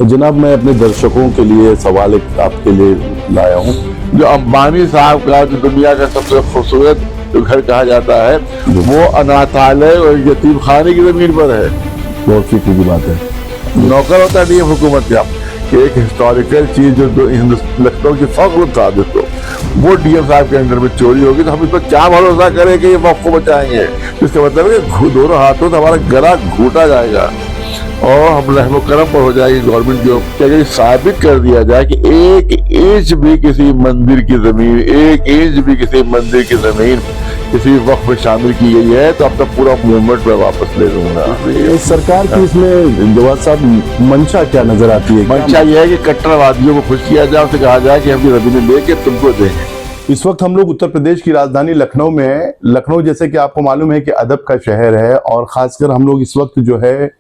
तो जनाब, मैं अपने दर्शकों के लिए सवाल एक आपके लिए लाया हूँ। जो अंबानी साहब का जो दुनिया का सबसे खूबसूरत जो घर कहा जाता है वो अनाथालय और यतीम खाने की जमीन पर है। बहुत फिक्र की बात है। नौकर होता नहीं है हुकूमत का कि एक हिस्टोरिकल चीज जो लखनऊ की फख्र साबित हो वो डीएम साहब के अंडर में चोरी होगी, तो हम इस पर क्या भरोसा करें कि ये वक्त को बचाएंगे। इसका मतलब है कि दोनों हाथों से हमारा गला घूटा जाएगा और हम रहमो करम पर हो जाएगी गवर्नमेंट की। कि अगर साबित कर दिया जाए कि एक इंच भी किसी मंदिर की जमीन, एक इंच भी किसी मंदिर की जमीन किसी वक्त में शामिल की गई है, तो अब तक पूरा मूवमेंट में वापस ले लूंगा। सरकार की इसमें जवाब साहब मंशा क्या नजर आती है? मंशा यह है कि कट्टरवादियों को खुश किया जाए, उसे कहा जाए कि हम ये जमीनें लेके तुमको देंगे। इस वक्त हम लोग उत्तर प्रदेश की राजधानी लखनऊ में हैं। लखनऊ जैसे कि आपको मालूम है कि अदब का शहर है, और खासकर हम लोग इस वक्त जो है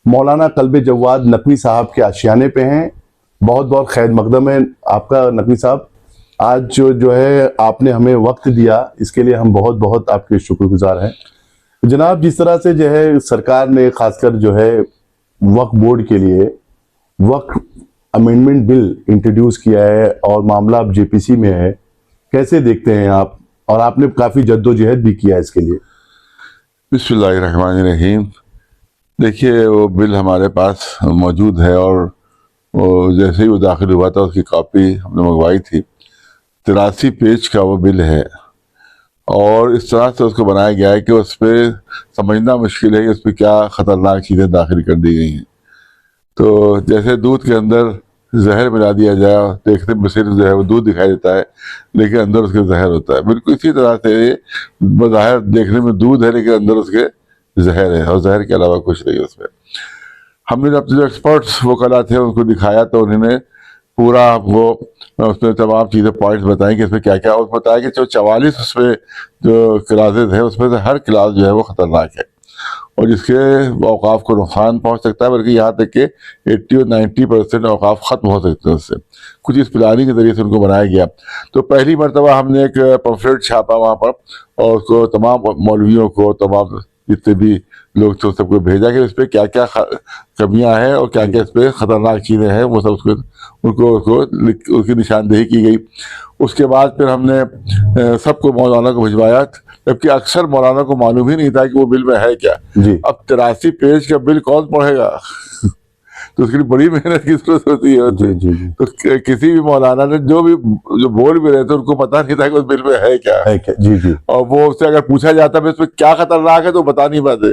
मौलाना कल्बे जवाद नकवी साहब के आशियाने पे हैं। बहुत बहुत खैर मकदम है आपका नकवी साहब। आज जो है आपने हमें वक्त दिया, इसके लिए हम बहुत बहुत आपके शुक्रगुजार हैं जनाब। जिस तरह से जो है सरकार ने खासकर जो है वक्फ बोर्ड के लिए वक्फ अमेंडमेंट बिल इंट्रोड्यूस किया है और मामला अब जेपीसी में है, कैसे देखते हैं आप? और आपने काफी जद्दोजहद भी किया इसके लिए। बिस्मिल्लाहिर्रहमानिर्रहीम। देखिए, वो बिल हमारे पास मौजूद है और वो जैसे ही वो दाखिल हुआ था उसकी कॉपी हमने मंगवाई थी। 83 पेज का वो बिल है और इस तरह से उसको बनाया गया है कि उस पर समझना मुश्किल है कि उस पर क्या ख़तरनाक चीज़ें दाखिल कर दी गई हैं। तो जैसे दूध के अंदर जहर मिला दिया जाए, देखने में सिर्फ जो है वो दूध दिखाई देता है लेकिन अंदर उसके जहर होता है, बिल्कुल इसी तरह से बज़ाहिर देखने में दूध है लेकिन अंदर उसके जहर है और जहर के अलावा कुछ नहीं है उसमें। हमने जब जो एक्सपर्ट्स वो कल थे उनको दिखाया तो उन्होंने पूरा वो उसमें तमाम चीज़ें पॉइंट्स बताई कि इसमें क्या क्या, और बताया कि जो 44 उसमें जो क्लासेज है उसमें से हर क्लास जो है वो ख़तरनाक है और जिसके औकाफ को नुकसान पहुंच सकता है, बल्कि यहाँ तक कि 80 और 90% औकाफ ख़त्म हो सकते हैं उससे। कुछ इस प्लानिंग के ज़रिए से उनको बनाया गया। तो पहली मरतबा हमने एक पम्फलेट छापा वहाँ पर और उसको तमाम मौलवियों को, तमाम जितने भी लोग थे सबको भेजा कि इस पर क्या क्या कमियां हैं और क्या क्या इस पर ख़तरनाक चीज़ें हैं, वो सब उनको उसकी निशानदेही की गई। उसके बाद फिर हमने सबको मौलाना को भिजवाया, जबकि अक्सर मौलाना को मालूम ही नहीं था कि वो बिल में है क्या। अब 83 पेज का बिल कौन पढ़ेगा? तो उसके लिए बड़ी मेहनत की जरूरत होती है। जी। तो किसी भी मौलाना ने जो बोल भी रहे थे उनको पता नहीं था कि उस बिल में है क्या। जी। और वो उससे अगर पूछा जाता है इसमें क्या खतरनाक है तो बता नहीं पाते।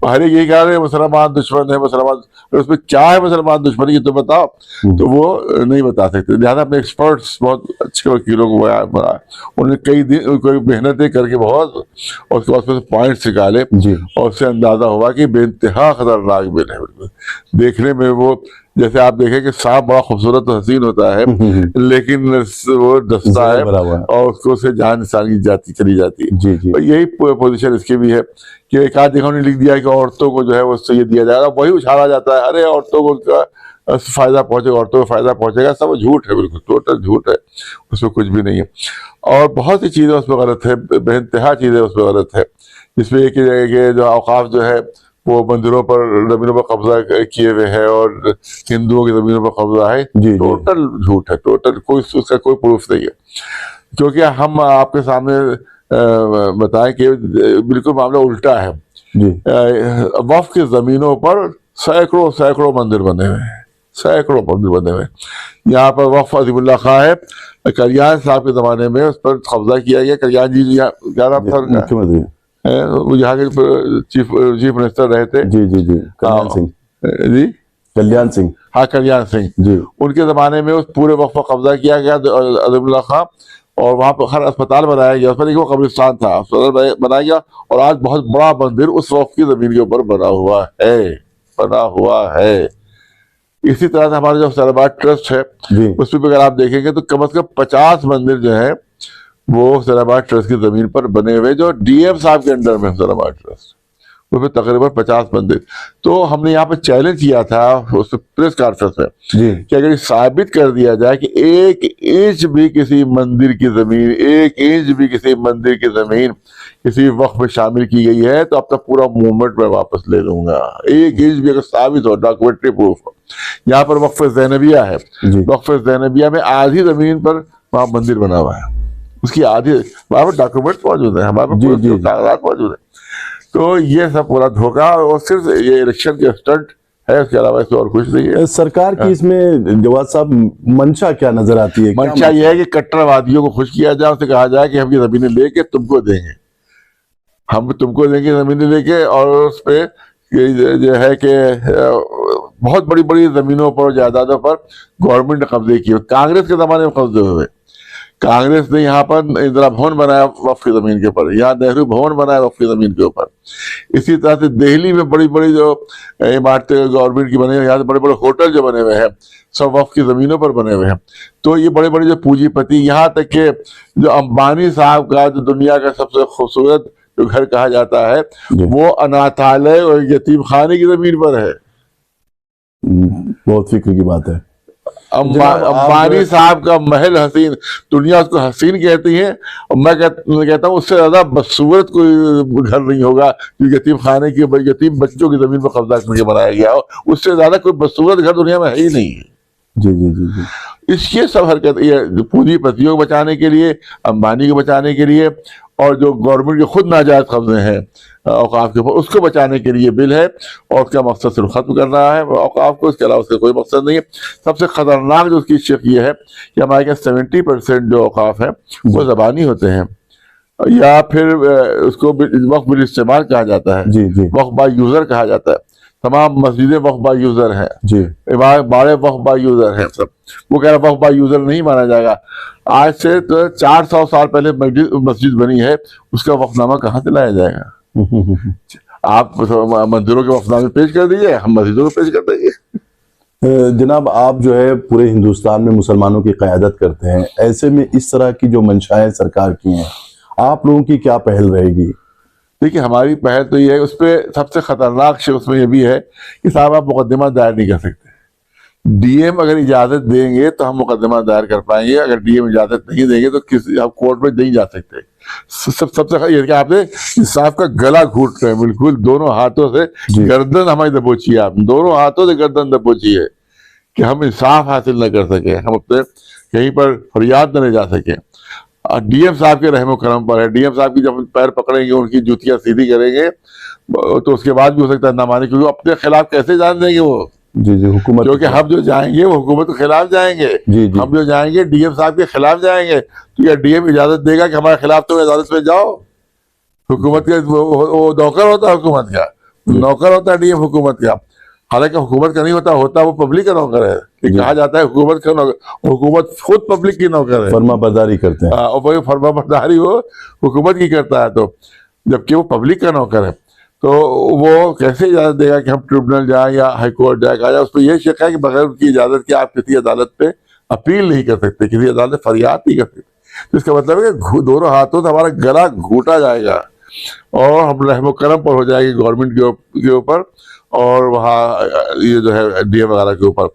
हर एक यही कह रहे हैं मुसलमान दुश्मन है, मुसलमान, उसमें क्या है मुसलमान दुश्मनी की तो बताओ, तो वो नहीं बता सकते। लिहाजा अपने एक्सपर्ट्स बहुत अच्छे वकीलों को बनाया, उन्होंने कई मेहनतें करके बहुत, और उसके बाद उसमें पॉइंट्स निकाले और उससे अंदाजा हुआ कि बेइंतहा खतरनाक बिल है। बिल्कुल देखने में वो, जैसे आप देखें कि सांप बड़ा खूबसूरत और हसीन होता है लेकिन वो डसता है और उसको से जान चली जाती है। तो यही पोजीशन इसकी भी है कि एक आध जगह ने लिख दिया कि औरतों को जो है वो ये दिया जाएगा, वही उछाला जाता है, अरे औरतों को उनका फायदा पहुंचेगा, औरतों को फायदा पहुंचेगा। सब झूठ है, बिल्कुल टोटल झूठ है, उसमें कुछ भी नहीं है। और बहुत सी चीज़ें उसमें गलत है, बेइंतहा चीज़ें उसमें गलत है, जिसमें एक ही जगह के जो औकाफ जो है वो मंदिरों पर, जमीनों पर कब्जा किए हुए हैं और हिंदुओं की जमीनों पर कब्जा है। टोटल झूठ है, टोटल कोई उसका कोई प्रूफ नहीं है। क्योंकि हम आपके सामने बताएं कि बिल्कुल मामला उल्टा है। वक्फ की जमीनों पर सैकड़ों मंदिर बने हुए हैं, सैकड़ों मंदिर बने हुए हैं। यहाँ पर वक्फ अजीमुल्लाह खां है, कल्याण साहब के ज़माने में उस पर कब्जा किया गया। कल्याण जी क्या नाम था मुख्यमंत्री, वो यहाँ के चीफ मिनिस्टर रहे थे। जी कल्याण सिंह जी। हाँ, कल्याण सिंह जी। उनके ज़माने में उस पूरे वक्फ पर कब्जा किया गया अजीमुल्लाह खां, और वहाँ पर हर अस्पताल बनाया गया, उसमें देखिए वो कब्रिस्तान था, अस्पताल बनाया गया और आज बहुत बड़ा मंदिर उस वक्फ की ज़मीन के ऊपर बना हुआ है। इसी तरह से हमारा जो सलाबाद ट्रस्ट है उसमें भी अगर आप देखेंगे तो कम से कम 50 मंदिर जो है वो सलाबाद ट्रस्ट की जमीन पर बने हुए, जो डीएम साहब के अंडर में सलाबाद ट्रस्ट, उसमें तकरीबन 50 मंदिर। तो हमने यहाँ पे चैलेंज किया था उस प्रेस कॉन्फ्रेंस में कि अगर साबित कर दिया जाए कि एक इंच भी किसी मंदिर की जमीन, एक इंच भी किसी मंदिर की जमीन किसी वक्त में शामिल की गई है तो अब तक पूरा मूवमेंट मैं वापस ले लूंगा। एक इंच भी अगर साबित हो, डॉक्यूमेंट्री प्रूफ हो। यहाँ पर वक्फ ज़ैनबिया है, जी। वक्फ ज़ैनबिया में आधी जमीन पर वहाँ मंदिर बना हुआ है, उसकी आधी वहाँ पर डॉक्यूमेंट मौजूद है, हमारे जी, पास जी, जी। कागजात मौजूद है। तो ये सब पूरा धोखा और सिर्फ ये इलेक्शन के स्टंट है, उसके अलावा इसमें और कुछ नहीं है। सरकार की इसमें जवाब साहब मंशा क्या नजर आती है? क्या मंशा ये है कि कट्टरवादियों को खुश किया जाए, उसे कहा जाए कि हम ये जमीनें लेके तुमको देंगे, हम तुमको देंगे जमीनें लेके, और उस पे जो है कि बहुत बड़ी बड़ी जमीनों पर, जायदादों पर गवर्नमेंट ने कब्जे किए। कांग्रेस के जमाने में कब्जे हुए, कांग्रेस ने यहाँ पर इंदिरा भवन बनाया वक्फ की जमीन के ऊपर, यहाँ नेहरू भवन बनाया वक्फ की जमीन के ऊपर। इसी तरह से दिल्ली में बड़ी बड़ी जो इमारतें गवर्नमेंट की बने हुई, यहाँ से बड़े बड़े होटल जो बने हुए हैं सब वक्फ की जमीनों पर बने हुए हैं। तो ये बड़े बड़े जो पूंजीपति, यहाँ तक के जो अंबानी साहब का जो दुनिया का सबसे खूबसूरत जो घर कहा जाता है वो अनाथालय और यतीम खाने की जमीन पर है। बहुत फिक्र की बात है। अंबानी साहब का महल हसीन, दुनिया उसको हसीन कहती है, और मैं कहता हूँ उससे ज्यादा बदसूरत कोई घर नहीं होगा जो यतीम खाने की, यतीम बच्चों की जमीन पर कब्जा करके बनाया गया हो। उससे ज्यादा कोई बदसूरत घर दुनिया में है ही नहीं। जी जी जी जी। इसके सब हरकत ये पूंजीपतियों को बचाने के लिए, अंबानी को बचाने के लिए, और जो गवर्नमेंट के खुद नाजायज कब्जे हैं औकाफ के ऊपर, उसको बचाने के लिए बिल है। और उसका मकसद सिर्फ खत्म करना है औकाफ को, इसके अलावा उसका कोई मकसद नहीं है। सबसे खतरनाक जो उसकी शिक ये है कि हमारे यहाँ 70% जो औकाफ है वो ज़बानी होते हैं, या फिर उसको वक्फ बिल इस्तेमाल कहा जाता है, जी जी। वक्फ बाय यूज़र कहा जाता है। तमाम मस्जिदें वक्फ बाय यूज़र हैं जी। बाड़े वक्फ बाय यूज़र हैं सब। वो कह रहा वक्फ बाय यूज़र नहीं माना जाएगा। आज से तो 400 साल पहले मस्जिद बनी है, उसका वक्फनामा कहाँ से लाया जाएगा? आप मंदिरों के वक्फनामे पेश कर दीजिए, हम मस्जिदों को पेश कर देंगे। जनाब, आप जो है पूरे हिंदुस्तान में मुसलमानों की क़यादत करते हैं, ऐसे में इस तरह की जो मंशाएं सरकार की हैं, आप लोगों की क्या पहल रहेगी? देखिए, हमारी पहल तो ये है, उस पर सबसे खतरनाक शे उसमें ये भी है कि साहब आप मुकदमा दायर नहीं कर सकते। डीएम अगर इजाजत देंगे तो हम मुकदमा दायर कर पाएंगे, अगर डीएम इजाजत नहीं देंगे तो किसी आप कोर्ट में नहीं जा सकते। सबसे ये कि आपने इंसाफ का गला घूट रहे हैं, बिल्कुल दोनों हाथों से गर्दन हमारी दबोची है, आप दोनों हाथों से गर्दन दबोची है कि हम इंसाफ हासिल न कर सके, हम अपने कहीं पर फरियाद न ले जा सके। डीएम साहब के रहमो करम पर है। डीएम साहब की जब पैर पकड़ेंगे, उनकी जूतियां सीधी करेंगे तो उसके बाद भी हो सकता है ना माने, क्योंकि अपने खिलाफ कैसे जान देंगे वो? जी जी। हुकूमत, क्योंकि हम जो जाएंगे वो हुकूमत के खिलाफ जाएंगे। जी जी। हम जो जाएंगे डीएम साहब के खिलाफ जाएंगे, तो क्या डीएम इजाजत देगा कि हमारे खिलाफ तुम अदालत में जाओ? हुकूमत के वो नौकर होता है, हुकूमत का नौकर होता है डीएम हुकूमत का। हालांकि हुकूमत का नहीं होता, वो पब्लिक का नौकर है। कहा जाता है हुकूमत का नौकर, हुकूमत खुद पब्लिक की नौकर है, फर्मा बरदारी करते हैं। और वही फर्मा बरदारी वो हुकूमत की करता है, तो जबकि वो पब्लिक का नौकर है, तो वो कैसे इजाजत देगा कि हम ट्रिब्यूनल जाए या हाई कोर्ट जाए? कहा जाए उस पर यह शक है कि बगैर उसकी इजाजत के आप किसी अदालत पे अपील नहीं कर सकते, किसी अदालत में फरियाद नहीं कर सकते। तो इसका मतलब है कि दोनों हाथों से हमारा गला घूटा जाएगा और हम रहमो करम पर हो जाएगी गवर्नमेंट के ऊपर, और वहाँ ये जो है डीएम वगैरह के ऊपर।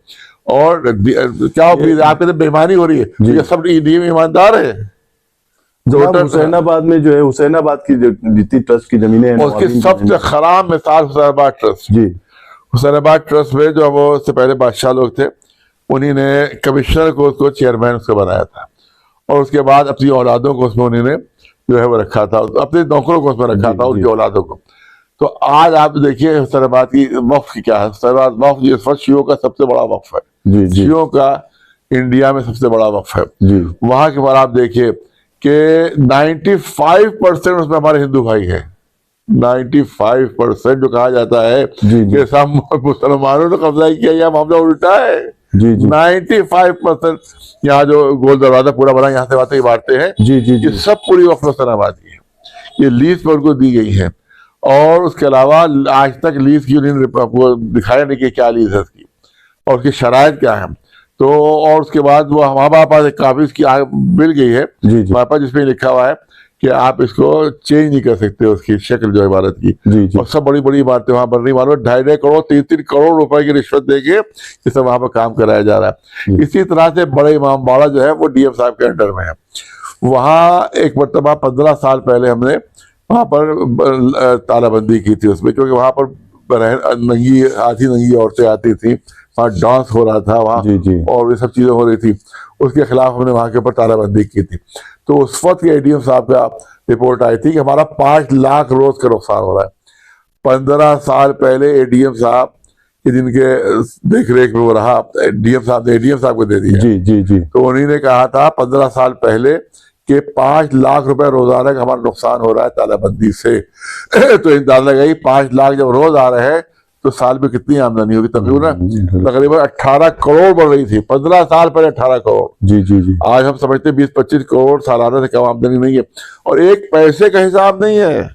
और क्या आप कहते बेईमानी हो रही है? ये सब डीएम ईमानदार है। जनाब, हुसैनाबाद में जो है, हुसैनाबाद की जितनी ट्रस्ट की जमीनें हैं, उसकी सबसे खराब मिसाल हुसैनाबाद ट्रस्ट। जी, हुसैनाबाद ट्रस्ट में जो वो उससे पहले बादशाह लोग थे, उन्हीं ने कमिश्नर को उसको चेयरमैन उसको बनाया था, और उसके बाद अपनी औलादों को उसमें उन्होंने जो है वो रखा था, अपने नौकरों को उसमें रखा था, उनकी औलादों को। तो आज आप देखिए हुसैनाबाद की वक्फ की क्या है। हुसैनाबाद वक्फ इस वक्त शियों का सबसे बड़ा वक्फ है, शियों का इंडिया में सबसे बड़ा वक्फ है। वहां के बाद आप देखिए कि 95% उसमें हमारे हिंदू भाई हैं। 95% जो कहा जाता है कि सब मुसलमानों ने कब्जा किया, यह मामला उल्टा है। 95% यहाँ जो गोल दरवाजा पूरा बना, यहाँ से बातें बांटते हैं, ये सब पूरी वक्फ हुसैनाबाद की है। ये लीज पर उनको दी गई है, और उसके अलावा आज तक लीज की उन्होंने दिखाया नहीं कि क्या लीज है इसकी और उसकी शराइत क्या है। तो और उसके बाद वो हमारे पास एक काफी इसकी मिल गई है हमारे पास, जिसमें लिखा हुआ है कि आप इसको चेंज नहीं कर सकते, उसकी शक्ल जो इमारत की। और सब बड़ी बड़ी इमारतें वहां बन रही, मानो 2.5 करोड़ 3 करोड़ रुपए की रिश्वत देके ये सब वहां पर काम कराया जा रहा है। इसी तरह से बड़े इमाम बाड़ा जो है वो डीएम साहब के अंडर में है। वहाँ एक मरतबा 15 साल पहले हमने वहां पर तालाबंदी की थी उसमें, क्योंकि वहां पर नंगी आधी नंगी औरतें आती थी, वहाँ डांस हो रहा था वहाँ, जी जी और ये सब चीजें हो रही थी, उसके खिलाफ हमने वहां के ऊपर तालाबंदी की थी। तो उस वक्त एडीएम साहब का रिपोर्ट आई थी कि हमारा 5 लाख रोज का नुकसान हो रहा है। 15 साल पहले एडीएम साहब कि जिनके देख रेख में वो रहा, डीएम साहब ने एडीएम साहब को दे दिया। जी जी जी तो उन्हीं ने कहा था 15 साल पहले कि 5 लाख रुपए रोजाना का हमारा नुकसान हो रहा है तालाबंदी से। तो अंदाजा लगाइए 5 लाख जब रोज आ रहे हैं तो साल में कितनी आमदनी होगी? तकरीबन 18 करोड़ बढ़ रही थी 15 साल पहले, 18 करोड़। जी जी जी आज हम समझते 20-25 करोड़ सालाना से कम आमदनी नहीं है, और एक पैसे का हिसाब नहीं है,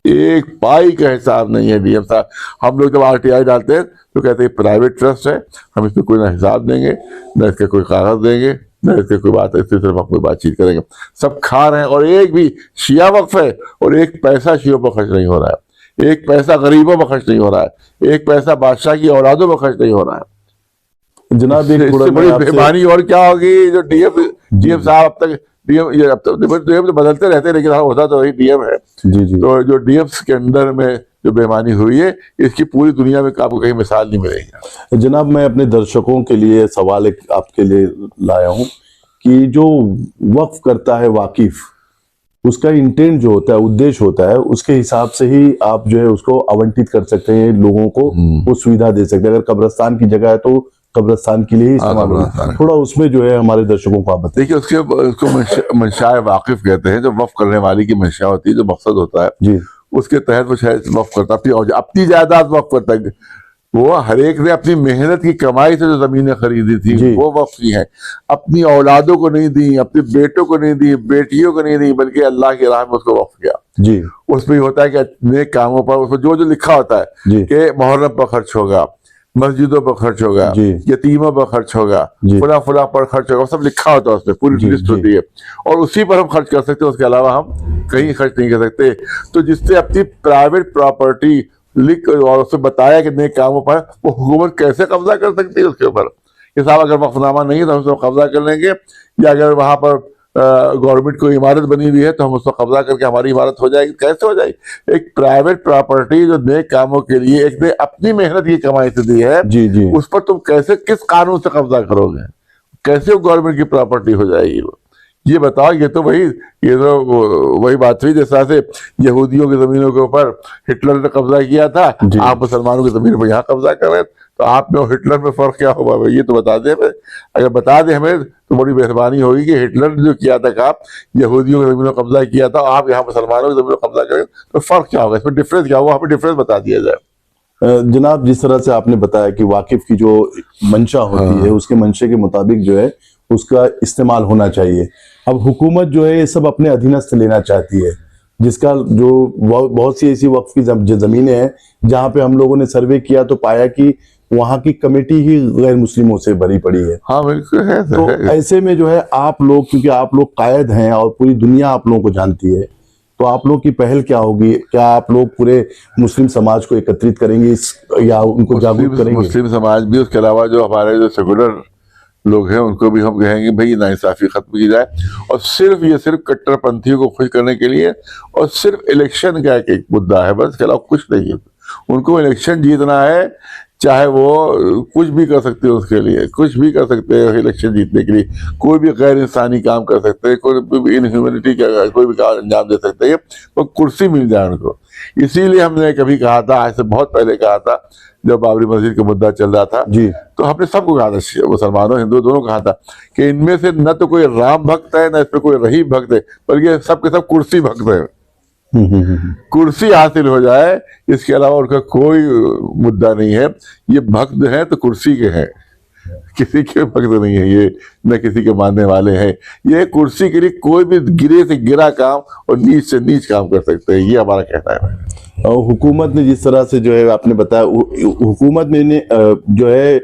एक पाई का हिसाब नहीं है। डीएम साहब, हम लोग जब आरटीआई डालते हैं तो कहते हैं प्राइवेट ट्रस्ट है, हम इसमें कोई ना हिसाब देंगे, ना इसके कोई कागज देंगे, ना इसके कोई बात, इससे सिर्फ हम कोई बातचीत करेंगे। सब खा रहे हैं, और एक भी शिया वक्फ है और एक पैसा शियों पर खर्च नहीं हो रहा है, एक पैसा गरीबों पर खर्च नहीं हो रहा है, एक पैसा बादशाह की औलादों पर खर्च नहीं हो रहा है। जनाब, एक थोड़ा इससे बड़ी मैं आपसे- बेईमानी और क्या होगी? जो डीएम साहब अब तक डीएम तो बदलते रहते हैं, लेकिन हाँ होता तो वही डीएम है। जी जी तो जो डीएम्स के अंदर में जो बेईमानी हुई है, इसकी पूरी दुनिया में आपको कहीं मिसाल नहीं मिलेगी। जनाब, मैं अपने दर्शकों के लिए सवाल एक आपके लिए लाया हूं कि जो वक्फ करता है वाकिफ, उसका इंटेंट जो होता है, उद्देश्य होता है, उसके हिसाब से ही आप जो है उसको आवंटित कर सकते हैं, लोगों को वो सुविधा दे सकते हैं। अगर कब्रिस्तान की जगह है तो कब्रिस्तान के लिए ही इस्तेमाल कब्रिस्तान। होगा। थोड़ा उसमें जो है हमारे दर्शकों को आप बताइए। देखिए, उसको मंशाए वाकिफ कहते हैं, जो वक्फ करने वाली की मंशा होती है, जो मकसद होता है, जी उसके तहत वो शायद वक्फ करता है, अपनी जायदाद वक्फ करता है। वो हर एक ने अपनी मेहनत की कमाई से जो जमीनें खरीदी थी जी। वो वक्फ की है, अपनी औलादों को नहीं दी, अपने बेटों को नहीं दी, बेटियों को नहीं दी, बल्कि अल्लाह की राह में उसको वक्फ किया। जी उसमें होता है कि नेक कामों पर उसमें जो जो लिखा होता है जी कि मुहर्रम पर खर्च होगा, मस्जिदों पर खर्च होगा, जी। यतीमों पर खर्च होगा, जी। फुला फुला पर खर्च होगा, सब लिखा होता है उसमें, पूरी जी, लिस्ट जी। होती है, और उसी पर हम खर्च कर सकते हैं, उसके अलावा हम कहीं खर्च नहीं कर सकते। तो जिससे अपनी प्राइवेट प्रॉपर्टी लिख और उससे बताया कि नेक कामों पर, वो हुकूमत कैसे कब्जा कर सकती है उसके ऊपर कि साहब अगर वक्फनामा नहीं है तो हम उसको कब्जा कर लेंगे, या अगर वहां पर गवर्नमेंट को इमारत बनी हुई है तो हम उसको कब्जा करके हमारी इमारत हो जाएगी। कैसे हो जाएगी? एक प्राइवेट प्रॉपर्टी जो नेक कामों के लिए एक ने अपनी मेहनत की कमाई से दी है, जी जी उस पर तुम कैसे, किस कानून से कब्जा करोगे? कैसे वो गवर्नमेंट की प्रॉपर्टी हो जाएगी? वो ये बताओ। ये तो वही बात हुई जिस तरह से यहूदियों की जमीनों के ऊपर हिटलर ने कब्जा किया था, जी। आप मुसलमानों की जमीन पर यहाँ कब्जा कर रहे हैं, तो आप में और हिटलर में फर्क क्या होगा? ये तो बता दे हमें। अगर बता दे हमें तो बड़ी मेहरबानी होगी कि हिटलर ने जो किया था, आप यहूदियों की जमीनों कब्जा किया था, आप यहाँ मुसलमानों की जमीनों कब्जा करें, तो फर्क क्या होगा? इसमें डिफरेंस क्या होगा? हमें डिफरेंस बता दिया जाए। जनाब, जिस तरह से आपने बताया कि वाकिफ की जो मंशा होती है, उसके मंशे के मुताबिक जो है उसका इस्तेमाल होना चाहिए। अब हुकूमत जो है ये सब अपने अधीनस्थ लेना चाहती है, जिसका जो बहुत सी ऐसी वक्फ की जमीनें हैं जहाँ पे हम लोगों ने सर्वे किया तो पाया कि वहाँ की कमेटी ही गैर मुस्लिमों से भरी पड़ी है। हाँ बिल्कुल है, तो ऐसे में जो है आप लोग, क्योंकि आप लोग कायद हैं और पूरी दुनिया आप लोगों को जानती है, तो आप लोग की पहल क्या होगी? क्या आप लोग पूरे मुस्लिम समाज को एकत्रित करेंगे या उनको जागरूक करेंगे? मुस्लिम समाज भी, उसके अलावा जो हमारे जो सेकुलर लोग हैं उनको भी हम कहेंगे भाई नाइंसाफी खत्म की जाए, और सिर्फ कट्टरपंथियों को खुश करने के लिए, और सिर्फ इलेक्शन का एक मुद्दा है, बस इसके अलावा कुछ नहीं है। उनको इलेक्शन जीतना है, चाहे वो कुछ भी कर सकते हो, उसके लिए कुछ भी कर सकते हैं इलेक्शन जीतने के लिए, कोई भी गैर इंसानी काम कर सकते हैं, कोई भी इनह्यूमैनिटी का कोई भी काम अंजाम दे सकते हैं, वो कुर्सी मिल जाए उनको। इसीलिए हमने कभी कहा था, आज से बहुत पहले कहा था, जब बाबरी मस्जिद का मुद्दा चल रहा था जी, तो हमने सबको कहा था, मुसलमानों हिंदू दोनों कहा था कि इनमें से न तो कोई राम भक्त है, न इस पर कोई रहीम भक्त है, बल्कि सब के सब कुर्सी भक्त है। कुर्सी हासिल हो जाए, इसके अलावा उनका कोई मुद्दा नहीं है। ये भक्त हैं तो कुर्सी के हैं, किसी के भक्त नहीं है ये, न किसी के मानने वाले हैं। ये कुर्सी के लिए कोई भी गिरे से गिरा काम और नीच से नीच काम कर सकते हैं, ये हमारा कहना है। और हुकूमत ने जिस तरह से जो है आपने बताया, हुकूमत ने जो है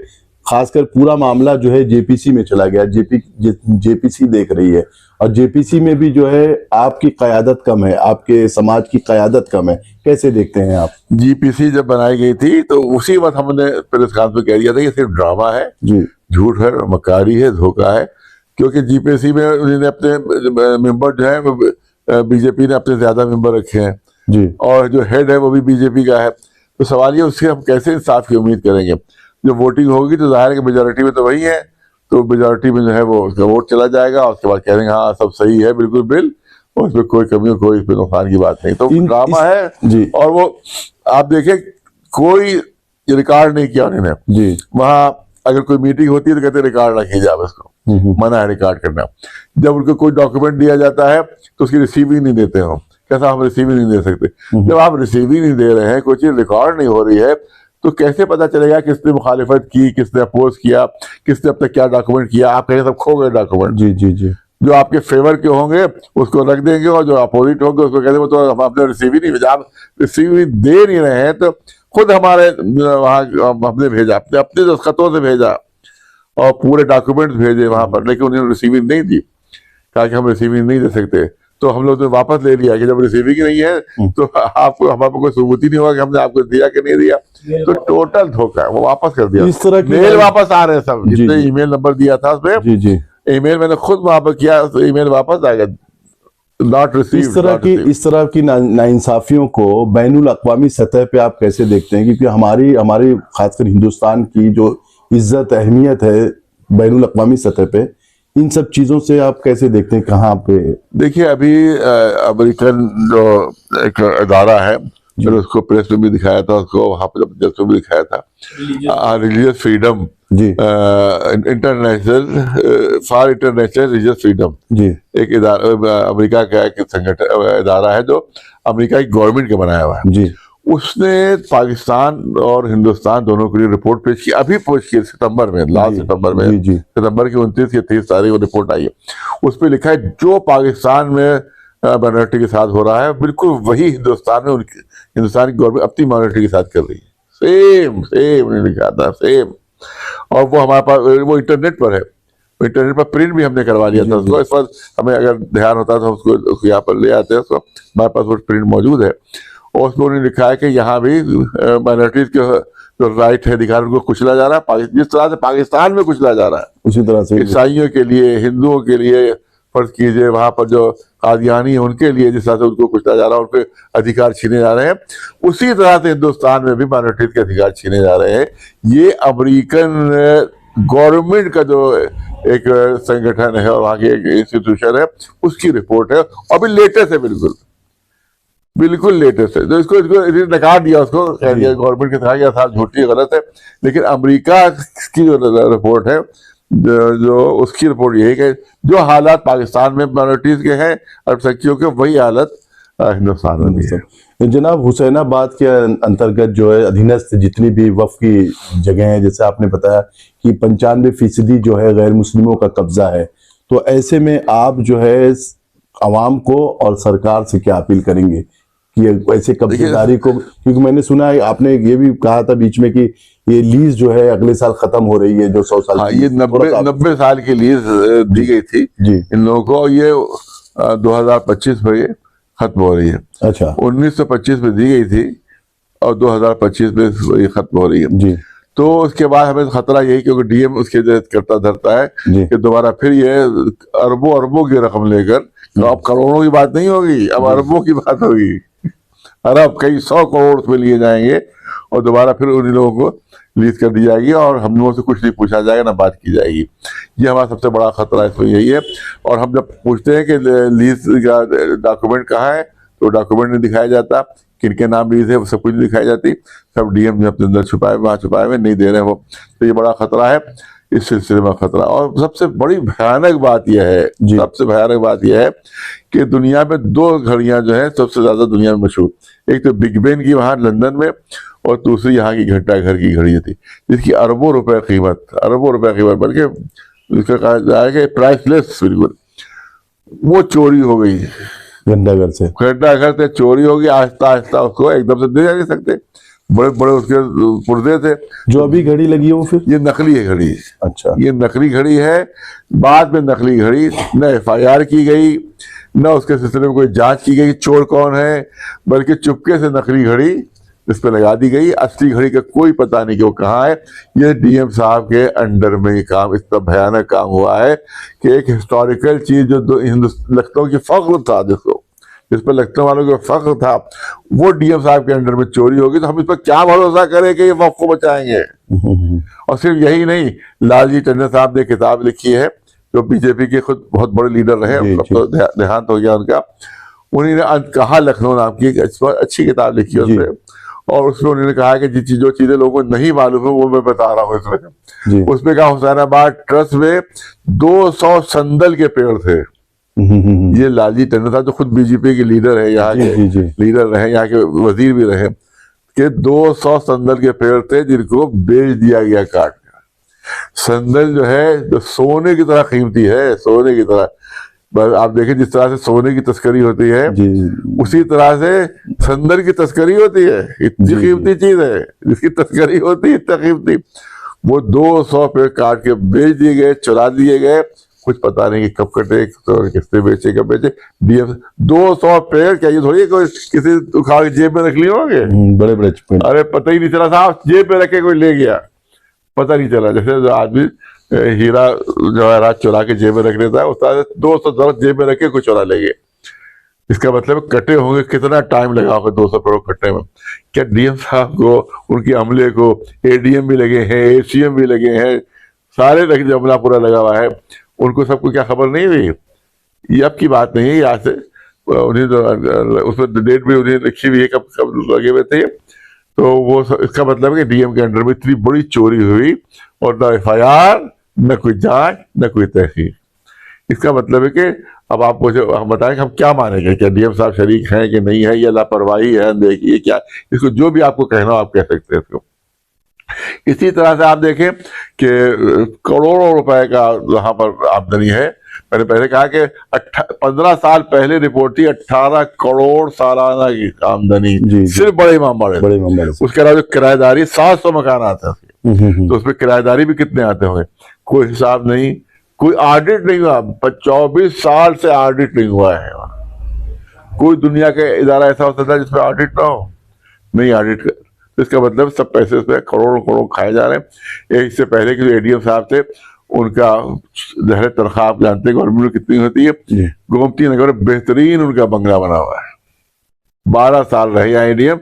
खासकर पूरा मामला जो है जेपीसी में चला गया, जेपीसी देख रही है, और जेपीसी में भी जो है आपकी क़यादत कम है, आपके समाज की क़यादत कम है। कैसे देखते हैं आप? जीपीसी जब बनाई गई थी तो उसी वक्त हमने प्रेस कॉन्फ्रेंस में कह दिया था कि सिर्फ ड्रामा है, जी, झूठ है, मकारी है, धोखा है, क्योंकि जीपीसी में उन्होंने अपने मेंबर जो है बीजेपी ने अपने ज्यादा मेंबर रखे हैं जी और जो हेड है वो भी बीजेपी का है। तो सवाल ये उससे हम कैसे इंसाफ की उम्मीद करेंगे। जब वोटिंग होगी तो जाहिर है कि मेजोरिटी में तो वही है, तो मेजोरिटी में जो है वो उसका वोट चला जाएगा और उसके बाद कह देंगे हाँ सब सही है बिल्कुल बिल, और उसमें कोई कमी कोई इसमें नुकसान की बात नहीं। तो ड्रामा है जी और वो आप देखें कोई रिकॉर्ड नहीं किया उन्होंने। जी वहां अगर कोई मीटिंग होती है तो कहते रिकॉर्ड रखी जाए, इसको मना है रिकॉर्ड करना। जब उनको कोई डॉक्यूमेंट दिया जाता है तो उसकी रिसीविंग नहीं देते हो, कैसा हम रिसीविंग नहीं दे सकते। जब आप रिसीविंग नहीं दे रहे हैं, कोई चीज रिकॉर्ड नहीं हो रही है, तो कैसे पता चलेगा किसने मुखालिफत की, किसने अपोज किया, किसने अब तक क्या डॉक्यूमेंट किया। आप कहें सब खो गए डॉक्यूमेंट। जी जी जी जो आपके फेवर के होंगे उसको रख देंगे और जो अपोजिट होंगे उसको कहते हैं तो हम आपने रिसीव ही नहीं भेजा। आप रिसीव दे नहीं रहे हैं तो खुद हमारे वहाँ हमने भेजा, अपने अपने दस्तखतों से भेजा और पूरे डॉक्यूमेंट्स भेजे वहां पर, लेकिन उन्होंने रिसीविंग नहीं दी। कहा कि हम रिसीविंग नहीं दे सकते। तो हम लोग ने वापस ले लिया कि जब रिसीविंग नहीं है तो आपको हमारे को कोई सबूत ही नहीं होगा कि हमने आपको दिया कि नहीं दिया। तो टोटल धोखा है, वो वापस कर दिया। इस तरह की मेल वापस आ रहे हैं सब, जी, जितने जी। ईमेल नंबर दिया था उसमें जी जी ईमेल मैंने खुद वहां पर किया तो ईमेल वापस आ गया, नॉट रिसीव्ड। इस तरह की नाइंसाफियों को बैनुल अक़वामी सतह पे आप कैसे देखते हैं? क्योंकि हमारी हमारी खासकर हिंदुस्तान की जो इज्जत अहमियत है बैनुल अक़वामी सतह पे, इन सब चीजों से आप कैसे देखते हैं? कहाँ पे देखिए अभी अमेरिकन जो एक अदारा है, मैंने उसको प्रेस में भी दिखाया था, उसको वहां पर जब भी दिखाया था, रिलीजियस फ्रीडम जी international for international religious freedom, जी एक अमेरिका का एक संगठन इदारा है जो अमेरिका की गवर्नमेंट का बनाया हुआ है। जी उसने पाकिस्तान और हिंदुस्तान दोनों के लिए रिपोर्ट पेश की, अभी पेश की सितंबर में, लास्ट सितंबर में, जी जी सितंबर की 29 या 30 तारीख को रिपोर्ट आई है। उस पर लिखा है जो पाकिस्तान में माइनॉरिटी के साथ हो रहा है बिल्कुल वही हिंदुस्तान में उनकी हिंदुस्तान की गवर्नमेंट अपनी माइनॉरिटी के साथ कर रही है। सेम सेम लिखा था, सेम। और वो हमारे पास वो इंटरनेट पर है, इंटरनेट पर प्रिंट भी हमने करवा लिया था उसको। इस पर हमें अगर ध्यान होता तो उसको यहाँ पर ले आते हैं, उसको हमारे पास वो प्रिंट मौजूद है। और उसमें उन्होंने लिखा है कि यहाँ भी माइनॉरिटीज के जो राइट है, अधिकार, उनको कुचला जा रहा है, जिस तरह से पाकिस्तान में कुचला जा रहा है उसी तरह से ईसाइयों के लिए, हिंदुओं के लिए, फर्ज कीजिए वहां पर जो कादियानी है उनके लिए जिस तरह से उनको कुचला जा रहा है, उनके अधिकार छीने जा रहे हैं, उसी तरह से हिंदुस्तान में भी माइनॉरिटीज के अधिकार छीने जा रहे हैं। ये अमेरिकन गवर्नमेंट का जो एक संगठन है और वहाँ की एक इंस्टीट्यूशन है उसकी रिपोर्ट है, अभी लेटेस्ट है, बिल्कुल बिल्कुल लेटेस्ट है। तो इसको नकार दिया, उसको कह दिया गवर्नमेंट के कहा साहब झूठी गलत है। लेकिन अमेरिका की जो रिपोर्ट है, जो उसकी रिपोर्ट यही है कि जो हालात पाकिस्तान में माइनॉरिटीज के हैं अल्पसंख्यकों के, वही हालत हिंदुस्तान में भी है। जनाब हुसैनाबाद के अंतर्गत जो है अधीनस्थ जितनी भी वक्फ की जगह है, जैसे आपने बताया कि 95% जो है गैर मुस्लिमों का कब्जा है, तो ऐसे में आप जो है आवाम को और सरकार से क्या अपील करेंगे कि ऐसे कब्जेदारी को? क्योंकि मैंने सुना है, आपने ये भी कहा था बीच में कि ये लीज जो है अगले साल खत्म हो रही है, जो 100 साल हाँ, ये 90 साल की लीज दी गई थी जी इन लोगों को। ये 2025 में ये खत्म हो रही है। अच्छा, 1925 में दी गई थी और 2025 में ये खत्म हो रही है जी तो उसके बाद हमें खतरा यही, क्योंकि डीएम उसके करता धरता है जी कि दोबारा फिर ये अरबों अरबों की रकम लेकर, तो अब करोड़ों की बात नहीं होगी, अब अरबों की बात होगी। अरब कई 100 करोड़ उसमें लिए जाएंगे और दोबारा फिर उन लोगों को लीज कर दी जाएगी और हम लोगों से कुछ नहीं पूछा जाएगा, ना बात की जाएगी। ये हमारा सबसे बड़ा खतरा इसमें यही है। और हम जब पूछते हैं कि लीज का डॉक्यूमेंट कहाँ है, तो डॉक्यूमेंट नहीं दिखाया जाता, किनके नाम लीज है वो सब कुछ नहीं दिखाई जाती, सब डीएम ने अपने अंदर छुपाए वहाँ छुपाए हुए नहीं दे रहे हैं वो। तो ये बड़ा खतरा है इस सिलसिले में, खतरा। और सबसे बड़ी भयानक बात यह है, सबसे भयानक बात यह है कि दुनिया में 2 घड़ियां जो है सबसे ज्यादा दुनिया में मशहूर, एक तो बिग बेन की वहां लंदन में, और दूसरी यहाँ की घंटा घर की घड़ी थी जिसकी अरबों रुपए कीमत, बल्कि इसका कहा जाए कि प्राइसलेस बिल्कुल, वो चोरी हो गई घंटाघर से। घंटाघर से चोरी होगी, आहिस्ता आहिस्ता उसको एकदम से दे जा नहीं सकते, बड़े बड़े उसके पुर्जे थे। जो अभी घड़ी लगी है वो फिर ये नकली है घड़ी। अच्छा, ये नकली घड़ी है, बाद में नकली घड़ी, न FIR की गई, न उसके सिलसिले में कोई जांच की गई चोर कौन है, बल्कि चुपके से नकली घड़ी इस पे लगा दी गई। असली घड़ी का कोई पता नहीं कि वो कहाँ है। ये डीएम साहब के अंडर में ये काम, इतना भयानक काम हुआ है कि एक हिस्टोरिकल चीज जो लखनऊ की फख्र था, जिसको जिस पर लखनऊ वालों को फख्र था, वो डीएम साहब के अंडर में चोरी होगी, तो हम इस पर क्या भरोसा करें कि ये वक्फ को बचाएंगे। और सिर्फ यही नहीं, लालजी टंडन साहब ने किताब लिखी है, जो बीजेपी के खुद बहुत बड़े लीडर रहे, अब तो देहांत हो गया उनका। उन्हीं ने कहा लखनऊ नाम की एक अच्छी किताब लिखी है उसमें, और उसमें उन्होंने कहा कि जो चीजें लोगों को नहीं मालूम है वो मैं बता रहा हूँ इसमें। उसमें कहा हुसैनाबाद ट्रस्ट में 200 संदल के पेड़ थे। ये लालजी टंडन साहब जो खुद बीजेपी के लीडर है, यहाँ के लीडर रहे, यहाँ के वजीर भी रहे, कि 200 संदल के पेड़ थे जिनको बेच दिया गया काट कर। संदल जो है जो सोने की तरह कीमती है, सोने की तरह। बस आप देखें जिस तरह से सोने की तस्करी होती है, उसी तरह से संदल की तस्करी होती है। इतनी कीमती चीज है जिसकी तस्करी होती है, इतना कीमती। वो 200 पेड़ काट के बेच दिए गए, चुरा दिए गए, कुछ पता नहीं कि कब कटे, तो किसने बेचे, कब बेचे। डीएम 200 पेड़, क्या ये थोड़ी कोई किसी उखाड़ के जेब में रख लिए होंगे, बड़े बड़े। अरे पता ही नहीं चला साहब, जेब में रख के कोई ले गया, पता नहीं चला। जैसे जो आदमी हीरा जवाहरात चुरा के जेब में रख लेता है, उस तरह से 200 दरख्त जेब में रख के कुछ चुरा ले गए। इसका मतलब कटे होंगे, कितना टाइम लगा होगा 200 पेड़ कटने में। क्या डीएम साहब को, उनके अमले को एडीएम भी लगे हैं, एसीएम भी लगे हैं, सारे जमला पूरा लगा हुआ है, उनको सबको क्या खबर नहीं हुई? ये अब की बात नहीं है, यहाँ से उन्हें तो उसमें डेट भी उन्हें लिखी हुई है कब कब लगे हुए थे। तो वो इसका मतलब है कि डीएम के अंडर में इतनी बड़ी चोरी हुई और न एफआईआर, न कोई जांच, न कोई तहकीक। इसका मतलब है कि अब आप मुझे हम बताएं कि हम क्या मानेंगे, क्या डीएम साहब शरीक हैं कि नहीं है, या लापरवाही है, देखिए क्या, इसको जो भी आपको कहना हो आप कह सकते हैं इसको। इसी तरह से आप देखें कि करोड़ों रुपए का यहाँ पर आमदनी है। मैंने पहले कहा कि 15 साल पहले रिपोर्ट थी 18 करोड़ सालाना की आमदनी सिर्फ बड़े इमाम बाड़े। उसके अलावा जो किराएदारी 700 मकान आते हैं, तो उसमें किराएदारी भी कितने आते होंगे, कोई हिसाब नहीं। कोई ऑडिट नहीं हुआ, 24 साल से ऑडिट नहीं हुआ है। कोई दुनिया का इदारा ऐसा हो सकता है जिसमें ऑडिट ना हो, नहीं ऑडिट। तो इसका मतलब सब पैसे उसमें करोड़ों करोड़ खाए जा रहे हैं। इससे पहले के जो एडीएम साहब थे, उनका जहर तनख्वाह आप जानते हैं गवर्नमेंट में कितनी होती है। गोमती नगर में बेहतरीन उनका बंगला बना हुआ है, 12 साल रहे यहाँ एडीएम।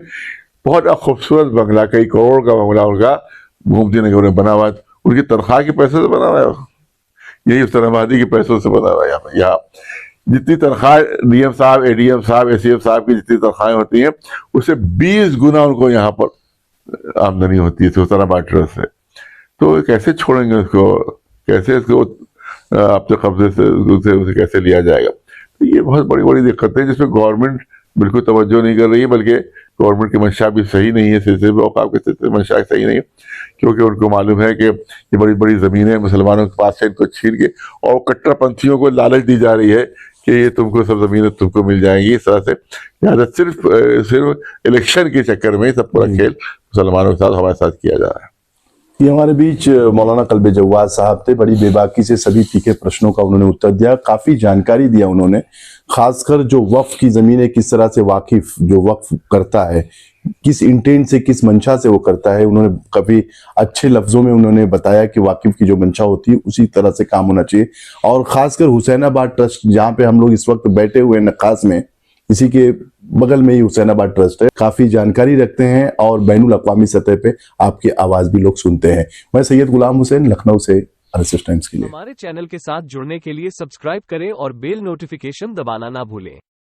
बहुत खूबसूरत बंगला, कई करोड़ का बंगला उनका गोमती नगर में बना हुआ है। उनकी तनख्वाह के पैसे से बना हुआ है, यही हुसैनाबादी के पैसों से बना हुआ है। यहाँ जितनी तनख्वाह डीएम साहब, एडीएम साहब, एसीएम साहब की जितनी तनख्वाहें होती हैं, उससे 20 गुना उनको यहाँ पर आमदनी होती है हुसैनाबाद ट्रस्ट से। तो कैसे छोड़ेंगे उसको, कैसे इसको अपने कब्जे से उसे कैसे लिया जाएगा? तो ये बहुत बड़ी बड़ी दिक्कत है जिसमें गवर्नमेंट बिल्कुल तवज्जो नहीं कर रही है, बल्कि गवर्नमेंट की मंशा भी सही नहीं है, सिलसिले औकाफ के सिलसिले मंशा सही नहीं है, क्योंकि उनको मालूम है कि ये बड़ी बड़ी ज़मीनें मुसलमानों के पास से इनको छीन के, और कट्टरपंथियों को लालच दी जा रही है कि ये तुमको सब ज़मीनें तुमको मिल जाएंगी इस तरह से। लिहाजा सिर्फ इलेक्शन के चक्कर में सब पूरा खेल मुसलमानों के साथ, हमारे साथ किया जा रहा है। ये हमारे बीच मौलाना कल्बे जव्वाद साहब थे। बड़ी बेबाकी से सभी तीखे प्रश्नों का उन्होंने उत्तर दिया, काफी जानकारी दिया उन्होंने, खासकर जो वक्फ की जमीन है, किस तरह से वाकिफ जो वक्फ करता है, किस इंटेंट से, किस मंशा से वो करता है। उन्होंने काफी अच्छे लफ्जों में उन्होंने बताया कि वाकिफ की जो मंशा होती है उसी तरह से काम होना चाहिए। और खासकर हुसैनाबाद ट्रस्ट, जहाँ पे हम लोग इस वक्त बैठे हुए हैं नक्कास में, इसी के बगल में ही हुसैनाबाद ट्रस्ट है, काफी जानकारी रखते हैं और बैनुल अक़वामी सतह पे आपकी आवाज भी लोग सुनते हैं। मैं सैयद गुलाम हुसैन, लखनऊ से, RSS टाइम्स के लिए। हमारे चैनल के साथ जुड़ने के लिए सब्सक्राइब करें और बेल नोटिफिकेशन दबाना ना भूलें।